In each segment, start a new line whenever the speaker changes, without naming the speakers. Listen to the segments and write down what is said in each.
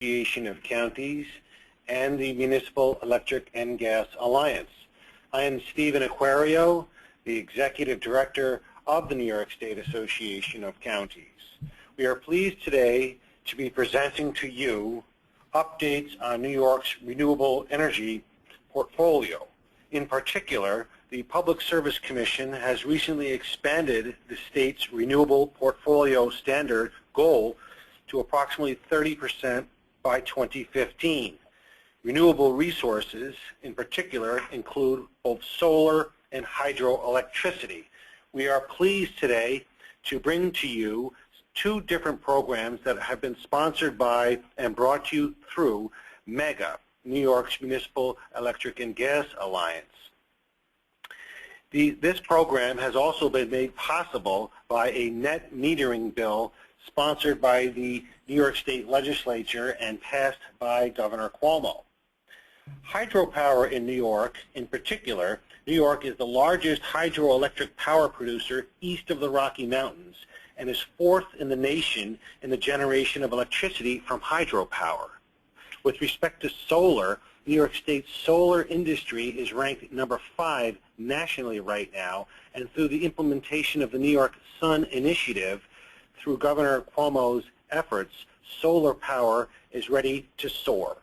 Association of Counties and the Municipal Electric and Gas Alliance. I am Stephen Aquario, the Executive Director of the New York State Association of Counties. We are pleased today to be presenting to you updates on New York's renewable energy portfolio. In particular, the Public Service Commission has recently expanded the state's renewable portfolio standard goal to approximately 30% by 2015. Renewable resources, in particular, include both solar and hydroelectricity. We are pleased today to bring to you two different programs that have been sponsored by and brought to you through MEGA, New York's Municipal Electric and Gas Alliance. This program has also been made possible by a net metering bill sponsored by the New York State Legislature and passed by Governor Cuomo. Hydropower in New York, in particular, New York is the largest hydroelectric power producer east of the Rocky Mountains and is fourth in the nation in the generation of electricity from hydropower. With respect to solar, New York State's solar industry is ranked number 5 nationally right now, and through the implementation of the New York Sun Initiative, through Governor Cuomo's efforts, solar power is ready to soar.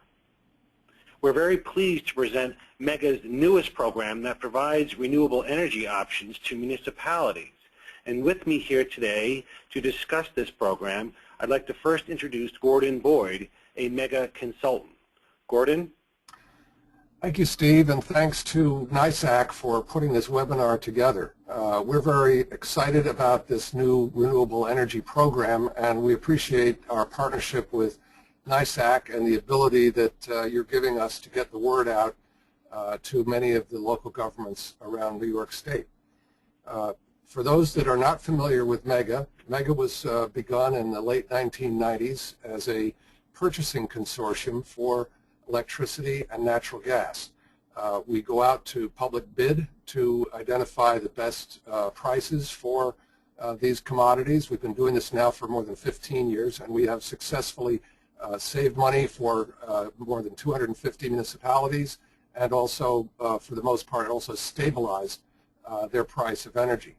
We're very pleased to present MEGA's newest program that provides renewable energy options to municipalities. And with me here today to discuss this program, I'd like to first introduce Gordon Boyd, a MEGA consultant. Gordon?
Thank you, Steve, and thanks to NYSAC for putting this webinar together. We're very excited about this new renewable energy program, and we appreciate our partnership with NYSAC and the ability that you're giving us to get the word out to many of the local governments around New York State. For those that are not familiar with MEGA, MEGA was begun in the late 1990s as a purchasing consortium for electricity and natural gas. We go out to public bid to identify the best prices for these commodities. We've been doing this now for more than 15 years, and we have successfully saved money for more than 250 municipalities, and also, for the most part, also stabilized their price of energy.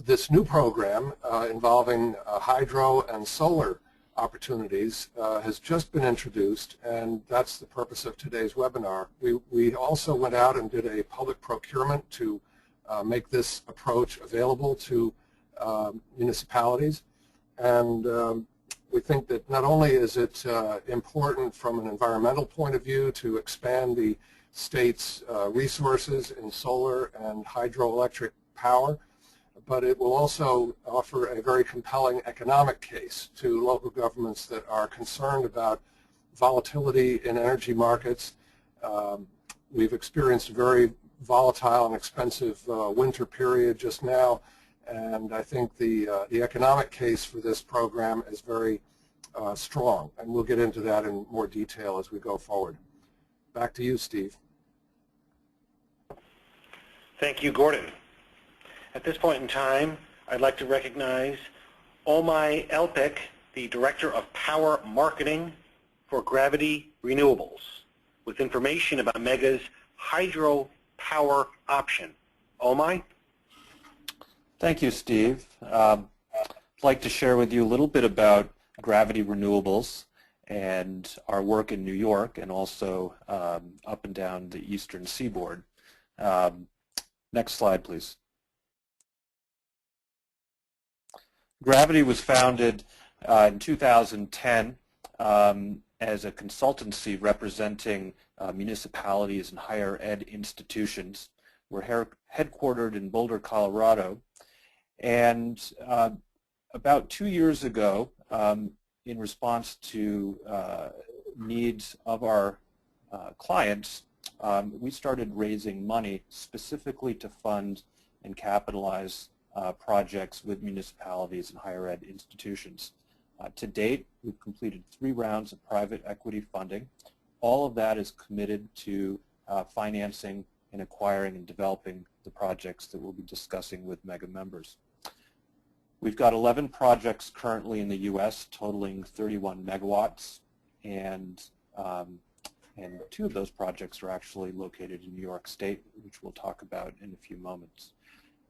This new program involving hydro and solar opportunities has just been introduced, and that's the purpose of today's webinar. We also went out and did a public procurement to make this approach available to municipalities, and we think that not only is it important from an environmental point of view to expand the state's resources in solar and hydroelectric power, but it will also offer a very compelling economic case to local governments that are concerned about volatility in energy markets. We've experienced a very volatile and expensive winter period just now, and I think the economic case for this program is very strong, and we'll get into that in more detail as we go forward. Back to you, Steve.
Thank you, Gordon. At this point in time, I'd like to recognize Omai Elpik, the Director of Power Marketing for Gravity Renewables, with information about MEGA's hydro power option. Omai?
Thank you, Steve. I'd like to share with you a little bit about Gravity Renewables and our work in New York and also up and down the eastern seaboard. Next slide, please. Gravity was founded in 2010 as a consultancy representing municipalities and higher ed institutions. We're headquartered in Boulder, Colorado, and about 2 years ago, in response to needs of our clients, we started raising money specifically to fund and capitalize projects with municipalities and higher ed institutions. To date, we've completed 3 rounds of private equity funding. All of that is committed to financing and acquiring and developing the projects that we'll be discussing with MEGA members. We've got 11 projects currently in the U.S. totaling 31 megawatts, and 2 of those projects are actually located in New York State, which we'll talk about in a few moments.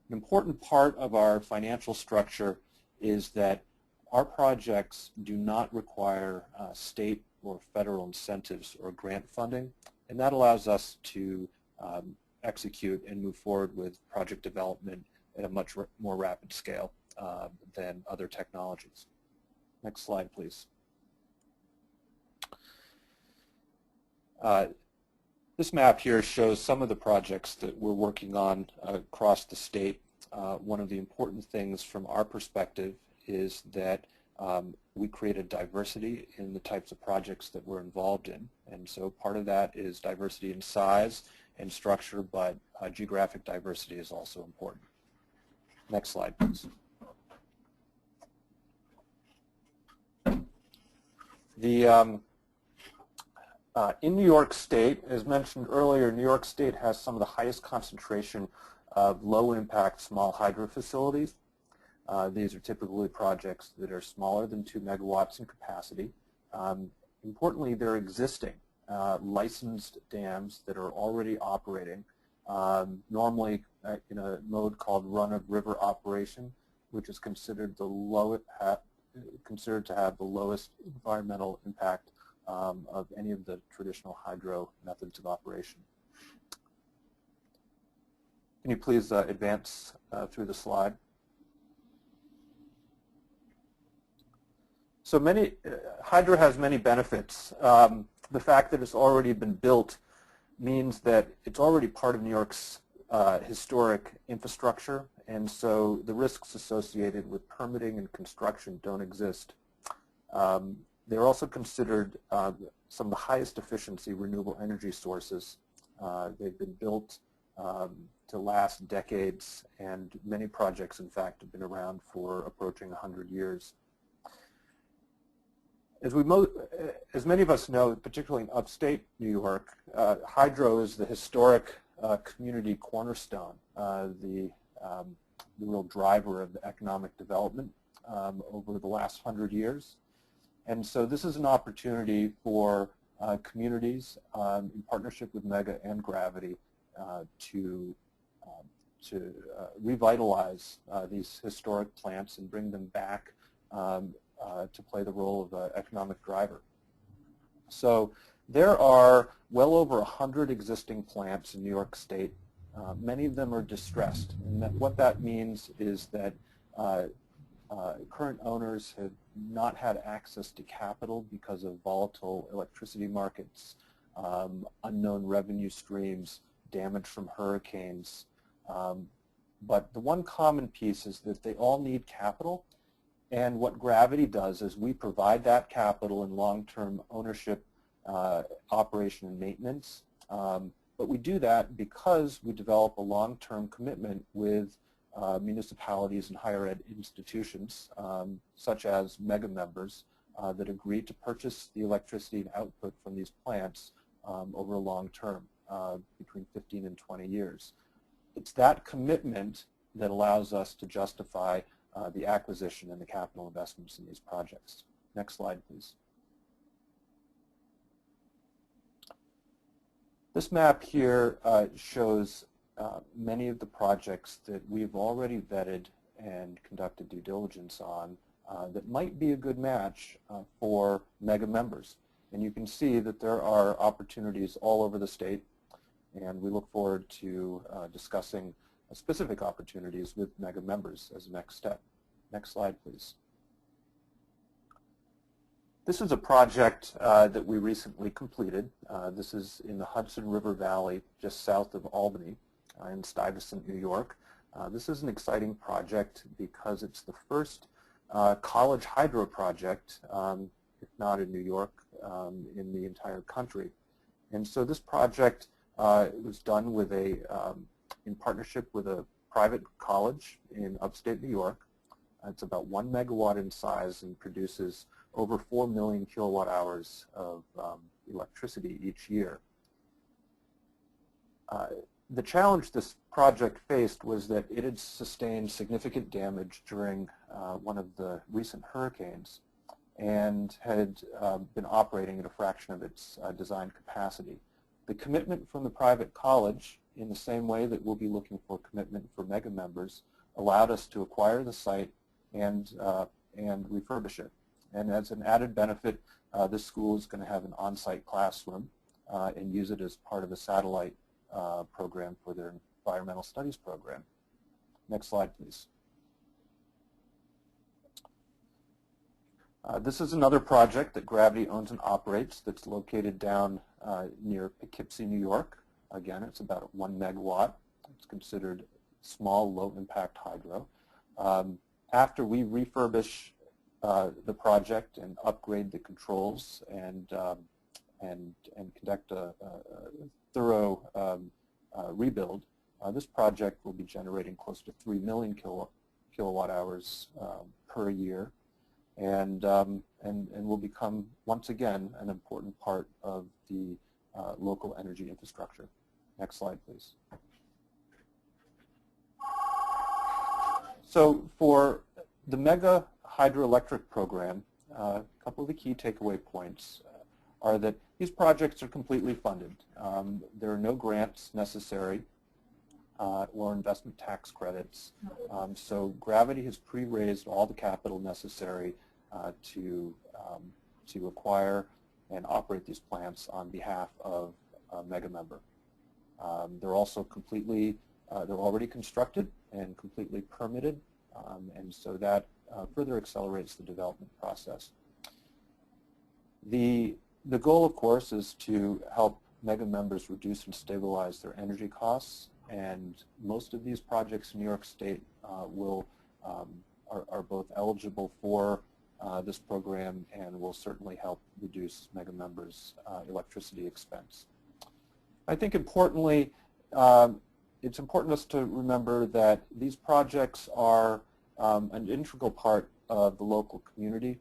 An important part of our financial structure is that our projects do not require state or federal incentives or grant funding, and that allows us to execute and move forward with project development at a much more rapid scale than other technologies. Next slide, please. This map here shows some of the projects that we're working on across the state. One of the important things from our perspective is that we create a diversity in the types of projects that we're involved in. And so part of that is diversity in size and structure, but geographic diversity is also important. Next slide, please. In New York State, as mentioned earlier, New York State has some of the highest concentration of low-impact small hydro facilities. These are typically projects that are smaller than 2 megawatts in capacity. Importantly, they're existing licensed dams that are already operating, normally in a mode called run-of-river operation, which is considered to have the lowest environmental impact of any of the traditional hydro methods of operation. Can you please advance through the slide? So hydro has many benefits. The fact that it's already been built means that it's already part of New York's historic infrastructure, and so the risks associated with permitting and construction don't exist. They're also considered some of the highest efficiency renewable energy sources. They've been built to last decades, and many projects, in fact, have been around for approaching 100 years. As many of us know, particularly in upstate New York, hydro is the historic community cornerstone, the real driver of the economic development over the last 100 years. And so this is an opportunity for communities in partnership with MEGA and Gravity to revitalize these historic plants and bring them back to play the role of an economic driver. So there are well over 100 existing plants in New York State. Many of them are distressed, and what that means is that current owners have not had access to capital because of volatile electricity markets, unknown revenue streams, damage from hurricanes. But the one common piece is that they all need capital, and what Gravity does is we provide that capital in long-term ownership, operation, and maintenance. But we do that because we develop a long-term commitment with municipalities and higher ed institutions, such as MEGA members, that agree to purchase the electricity and output from these plants over a long term, between 15 and 20 years. It's that commitment that allows us to justify the acquisition and the capital investments in these projects. Next slide, please. This map here shows many of the projects that we've already vetted and conducted due diligence on that might be a good match for MEGA members. And you can see that there are opportunities all over the state, and we look forward to discussing specific opportunities with MEGA members as a next step. Next slide, please. This is a project that we recently completed. This is in the Hudson River Valley, just south of Albany, in Stuyvesant, New York. This is an exciting project because it's the first college hydro project, if not in New York, in the entire country. And so this project was done with in partnership with a private college in upstate New York. It's about 1 megawatt in size and produces over 4 million kilowatt hours of electricity each year. The challenge this project faced was that it had sustained significant damage during one of the recent hurricanes and had been operating at a fraction of its design capacity. The commitment from the private college, in the same way that we'll be looking for commitment for MEGA members, allowed us to acquire the site and refurbish it. And as an added benefit, this school is going to have an on-site classroom and use it as part of a satellite program for their environmental studies program. Next slide, please. This is another project that Gravity owns and operates that's located down near Poughkeepsie, New York. Again, it's about 1 megawatt. It's considered small, low-impact hydro. After we refurbish the project and upgrade the controls and conduct a thorough rebuild, this project will be generating close to 3 million kilowatt hours per year, and will become once again an important part of the local energy infrastructure. Next slide, please. So for the MEGA hydroelectric program, a couple of the key takeaway points are that these projects are completely funded. There are no grants necessary or investment tax credits. So Gravity has pre-raised all the capital necessary to acquire and operate these plants on behalf of a MEGA member. They're also completely, they're already constructed and completely permitted, and so that further accelerates the development process. The goal, of course, is to help MEGA members reduce and stabilize their energy costs, and most of these projects in New York State are both eligible for this program and will certainly help reduce MEGA members' electricity expense. I think importantly, it's important us to remember that these projects are an integral part of the local community.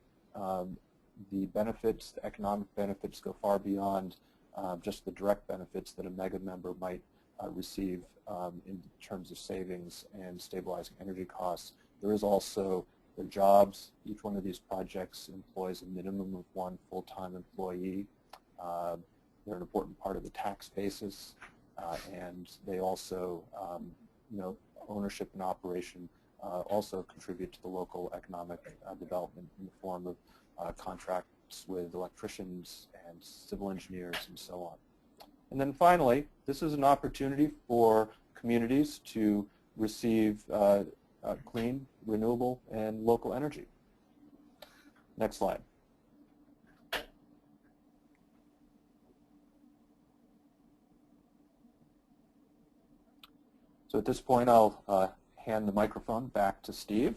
The benefits, the economic benefits, go far beyond just the direct benefits that a MEGA member might receive in terms of savings and stabilizing energy costs. There is also the jobs. Each one of these projects employs a minimum of 1 full-time employee. They're an important part of the tax basis, and they also, ownership and operation also contribute to the local economic development in the form of contracts with electricians and civil engineers and so on. And then finally, this is an opportunity for communities to receive clean, renewable, and local energy. Next slide. So at this point, I'll hand the microphone back to Steve.